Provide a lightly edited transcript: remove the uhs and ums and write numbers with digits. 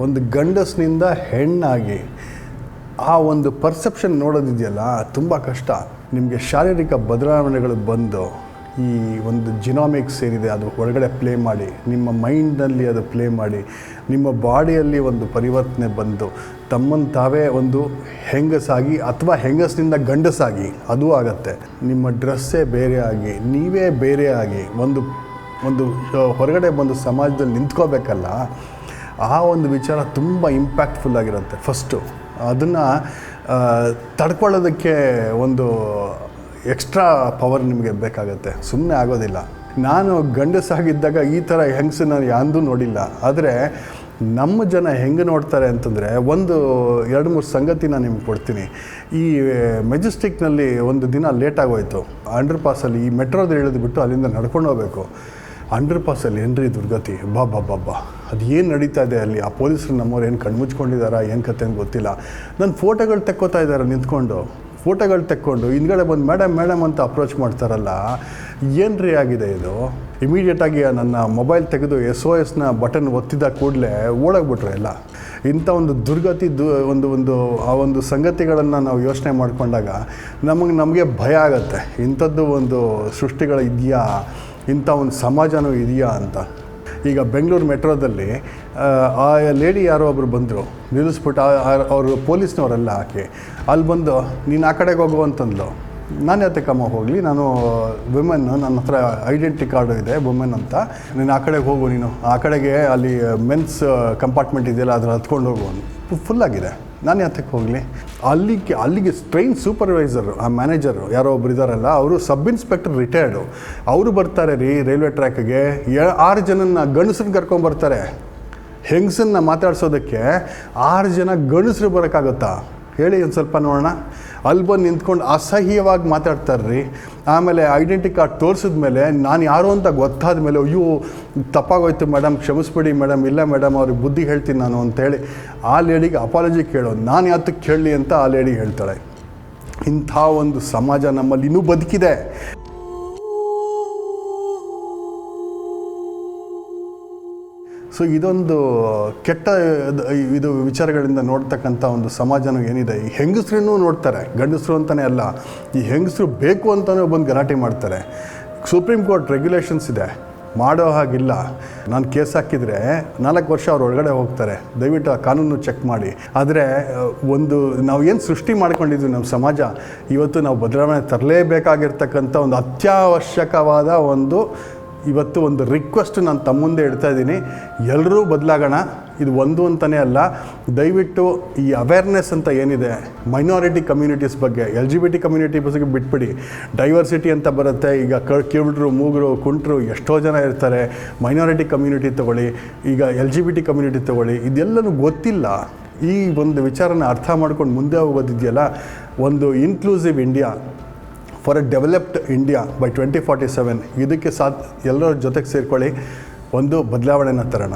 ಒಂದು ಗಂಡಸ್ನಿಂದ ಹೆಣ್ಣಾಗಿ ಆ ಒಂದು ಪರ್ಸೆಪ್ಷನ್ ನೋಡೋದಿದೆಯಲ್ಲ ತುಂಬ ಕಷ್ಟ. ನಿಮಗೆ ಶಾರೀರಿಕ ಬದಲಾವಣೆಗಳು ಬಂದು ಈ ಒಂದು ಜಿನಾಮಿಕ್ಸ್ ಏನಿದೆ ಅದು ಹೊರಗಡೆ ಪ್ಲೇ ಮಾಡಿ, ನಿಮ್ಮ ಮೈಂಡ್ನಲ್ಲಿ ಅದು ಪ್ಲೇ ಮಾಡಿ, ನಿಮ್ಮ ಬಾಡಿಯಲ್ಲಿ ಒಂದು ಪರಿವರ್ತನೆ ಬಂದು ತಮ್ಮನ್ನು ತಾವೇ ಒಂದು ಹೆಂಗಸಾಗಿ ಅಥವಾ ಹೆಂಗಸಿನಿಂದ ಗಂಡಸಾಗಿ ಅದೂ ಆಗತ್ತೆ. ನಿಮ್ಮ ಡ್ರೆಸ್ಸೇ ಬೇರೆ ಆಗಿ, ನೀವೇ ಬೇರೆ ಆಗಿ ಒಂದು ಹೊರಗಡೆ ಬಂದು ಸಮಾಜದಲ್ಲಿ ನಿಂತ್ಕೋಬೇಕಲ್ಲ, ಆ ಒಂದು ವಿಚಾರ ತುಂಬ ಇಂಪ್ಯಾಕ್ಟ್ಫುಲ್ ಆಗಿರುತ್ತೆ. ಫಸ್ಟು ಅದನ್ನು ತಡ್ಕೊಳ್ಳೋದಕ್ಕೆ ಒಂದು ಎಕ್ಸ್ಟ್ರಾ ಪವರ್ ನಿಮಗೆ ಬೇಕಾಗತ್ತೆ, ಸುಮ್ಮನೆ ಆಗೋದಿಲ್ಲ. ನಾನು ಗಂಡಸಾಗಿದ್ದಾಗ ಈ ಥರ ಹೆಂಗಸು ನಾನು ಯಾಂದೂ ನೋಡಿಲ್ಲ. ಆದರೆ ನಮ್ಮ ಜನ ಹೆಂಗೆ ನೋಡ್ತಾರೆ ಅಂತಂದರೆ, ಒಂದು 2-3 ಸಂಗತಿ ನಾನು ನಿಮ್ಗೆ ಕೊಡ್ತೀನಿ. ಈ ಮೆಜೆಸ್ಟಿಕ್ನಲ್ಲಿ ಒಂದು ದಿನ ಲೇಟಾಗೋಯ್ತು. ಅಂಡರ್ ಪಾಸಲ್ಲಿ ಈ ಮೆಟ್ರೋದು ಇಳಿದ್ಬಿಟ್ಟು ಅಲ್ಲಿಂದ ನಡ್ಕೊಂಡು ಹೋಗಬೇಕು. ಅಂಡರ್ ಪಾಸಲ್ಲಿ ಏನ್ರಿ ದುರ್ಗತಿ, ಬಾಬಾ ಅದು ಏನು ನಡೀತಾ ಇದೆ ಅಲ್ಲಿ. ಆ ಪೊಲೀಸರು ನಮ್ಮವ್ರು ಏನು ಕಣ್ಮುಚ್ಕೊಂಡಿದ್ದಾರಾ ಏನು ಕತೆ ಅಂತ ಗೊತ್ತಿಲ್ಲ. ನನ್ನ ಫೋಟೋಗಳು ತೆಕ್ಕೋತಾ ಇದ್ದಾರೆ ನಿಂತ್ಕೊಂಡು, ಫೋಟೋಗಳು ತೆಕ್ಕೊಂಡು ಹಿಂದ್ಗಡೆ ಬಂದು ಮೇಡಮ್ ಅಂತ ಅಪ್ರೋಚ್ ಮಾಡ್ತಾರಲ್ಲ, ಏನು ರೀ ಆಗಿದೆ ಇದು. ಇಮಿಡಿಯೇಟಾಗಿ ನನ್ನ ಮೊಬೈಲ್ ತೆಗೆದು SOS ಬಟನ್ ಒತ್ತಿದ ಕೂಡಲೇ ಓಡೋಗ್ಬಿಟ್ರು ಎಲ್ಲ. ಇಂಥ ಒಂದು ದುರ್ಗತಿ ಆ ಒಂದು ಸಂಗತಿಗಳನ್ನು ನಾವು ಯೋಚನೆ ಮಾಡಿಕೊಂಡಾಗ ನಮಗೆ ಭಯ ಆಗುತ್ತೆ. ಇಂಥದ್ದು ಒಂದು ಸೃಷ್ಟಿಗಳು ಇದೆಯಾ, ಇಂಥ ಒಂದು ಸಮಾಜನೂ ಇದೆಯಾ ಅಂತ. ಈಗ ಬೆಂಗಳೂರು ಮೆಟ್ರೋದಲ್ಲಿ ಆ ಲೇಡಿ ಯಾರೋ ಒಬ್ಬರು ಬಂದರು, ನಿಲ್ಲಿಸ್ಬಿಟ್ಟು ಅವರು ಪೊಲೀಸ್ನವರೆಲ್ಲ ಹಾಕಿ ಅಲ್ಲಿ ಬಂದು ನೀನು ಆ ಕಡೆಗೆ ಹೋಗು ಅಂತಂದ್ಲು. ನಾನು ಯಾತಕ್ಕಮ್ಮ ಹೋಗಲಿ, ನಾನು ವುಮೆನ್, ನನ್ನ ಹತ್ರ ಐಡೆಂಟಿ ಕಾರ್ಡು ಇದೆ ವುಮೆನ್ ಅಂತ, ನೀನು ಆ ಕಡೆಗೆ ಹೋಗು, ನೀನು ಆ ಕಡೆಗೆ ಅಲ್ಲಿ ಮೆನ್ಸ್ ಕಂಪಾರ್ಟ್ಮೆಂಟ್ ಇದೆಯಲ್ಲ ಅದ್ರ ಹತ್ಕೊಂಡು ಹೋಗು. ಫುಲ್ಲಾಗಿದೆ, ನಾನು ಯಾತಕ್ಕೆ ಹೋಗಲಿ. ಅಲ್ಲಿಗೆ ಟ್ರೈನ್ ಸೂಪರ್ವೈಸರು, ಆ ಮ್ಯಾನೇಜರು ಯಾರೋ ಒಬ್ರು ಇದ್ದಾರಲ್ಲ, ಅವರು ಸಬ್ ಇನ್ಸ್ಪೆಕ್ಟರ್ ರಿಟೈರ್ಡು, ಅವರು ಬರ್ತಾರೆ ರೀ ರೈಲ್ವೆ ಟ್ರ್ಯಾಕ್ಗೆ. 6 ಜನನ ಗಂಡಸರನ್ನ ಕರ್ಕೊಂಬರ್ತಾರೆ. ಹೆಂಗಸನ್ನ ಮಾತಾಡ್ಸೋದಕ್ಕೆ 6 ಜನ ಗಂಡಸರು ಬರೋಕ್ಕಾಗುತ್ತಾ ಹೇಳಿ ಒಂದು ಸ್ವಲ್ಪ ನೋಡೋಣ. ಅಲ್ಲಿ ಬಂದು ನಿಂತ್ಕೊಂಡು ಅಸಹ್ಯವಾಗಿ ಮಾತಾಡ್ತಾರ್ರಿ. ಆಮೇಲೆ ಐಡೆಂಟಿ ಕಾರ್ಡ್ ತೋರಿಸಿದ ಮೇಲೆ ನಾನು ಯಾರು ಅಂತ ಗೊತ್ತಾದ ಮೇಲೆ, ಅಯ್ಯೋ ತಪ್ಪಾಗೋಯ್ತು ಮೇಡಮ್, ಕ್ಷಮಿಸ್ಬಿಡಿ ಮೇಡಮ್, ಇಲ್ಲ ಮೇಡಮ್ ಅವ್ರಿಗೆ ಬುದ್ಧಿ ಹೇಳ್ತೀನಿ ನಾನು ಅಂತೇಳಿ ಆ ಲೇಡಿಗೆ ಅಪಾಲಜಿ ಕೇಳೋದು. ನಾನು ಯಾತಕ್ಕೆ ಕೇಳಲಿ ಅಂತ ಆ ಲೇಡಿ ಹೇಳ್ತಾಳೆ. ಇಂಥ ಒಂದು ಸಮಾಜ ನಮ್ಮಲ್ಲಿ ಇನ್ನೂ ಬದುಕಿದೆ. ಸೊ ಇದೊಂದು ಕೆಟ್ಟ ಇದು ವಿಚಾರಗಳಿಂದ ನೋಡ್ತಕ್ಕಂಥ ಒಂದು ಸಮಾಜನೂ ಏನಿದೆ. ಈ ಹೆಂಗಸ್ರನ್ನೂ ನೋಡ್ತಾರೆ, ಗಂಡಸರು ಅಂತಲೇ ಅಲ್ಲ, ಈ ಹೆಂಗಸರು ಬೇಕು ಅಂತಲೇ ಬಂದು ಗಲಾಟೆ ಮಾಡ್ತಾರೆ. ಸುಪ್ರೀಂ ಕೋರ್ಟ್ ರೆಗ್ಯುಲೇಷನ್ಸ್ ಇದೆ, ಮಾಡೋ ಹಾಗಿಲ್ಲ. ನಾನು ಕೇಸ್ ಹಾಕಿದರೆ 4 ವರ್ಷ ಅವ್ರು ಒಳಗಡೆ ಹೋಗ್ತಾರೆ. ದಯವಿಟ್ಟು ಆ ಕಾನೂನು ಚೆಕ್ ಮಾಡಿ. ಆದರೆ ಒಂದು ನಾವು ಏನು ಸೃಷ್ಟಿ ಮಾಡ್ಕೊಂಡಿದ್ವಿ ನಮ್ಮ ಸಮಾಜ, ಇವತ್ತು ನಾವು ಬದಲಾವಣೆ ತರಲೇಬೇಕಾಗಿರ್ತಕ್ಕಂಥ ಒಂದು ಅತ್ಯವಶ್ಯಕವಾದ ಇವತ್ತು ಒಂದು ರಿಕ್ವೆಸ್ಟ್ ನಾನು ತಮ್ಮ ಮುಂದೆ ಇಡ್ತಾ ಇದ್ದೀನಿ. ಎಲ್ಲರೂ ಬದಲಾಗೋಣ. ಇದು ಒಂದು ಅಂತಲೇ ಅಲ್ಲ, ದಯವಿಟ್ಟು ಈ ಅವೇರ್ನೆಸ್ ಅಂತ ಏನಿದೆ ಮೈನಾರಿಟಿ ಕಮ್ಯುನಿಟೀಸ್ ಬಗ್ಗೆ, LGBT ಕಮ್ಯುನಿಟಿ ಬಗ್ಗೆ ಬಿಟ್ಬಿಡಿ. ಡೈವರ್ಸಿಟಿ ಅಂತ ಬರುತ್ತೆ. ಈಗ ಕಿವುಡ್ರು, ಮೂಗರು, ಕುಂಟ್ರು ಎಷ್ಟೋ ಜನ ಇರ್ತಾರೆ. ಮೈನಾರಿಟಿ ಕಮ್ಯುನಿಟಿ ತೊಗೊಳ್ಳಿ, ಈಗ LGBT ಕಮ್ಯುನಿಟಿ ತೊಗೊಳ್ಳಿ, ಇದೆಲ್ಲನೂ ಗೊತ್ತಿಲ್ಲ. ಈ ಒಂದು ವಿಚಾರನ ಅರ್ಥ ಮಾಡ್ಕೊಂಡು ಮುಂದೆ ಹೋಗೋದಿದೆಯಲ್ಲ, ಒಂದು inclusive India for A developed India by 2047, ಇದಕ್ಕೆ ಎಲ್ಲರ ಜೊತೆಗೆ ಸೇರ್ಕೊಳ್ಳಿ, ಒಂದು ಬದಲಾವಣೆನ ತರೋಣ.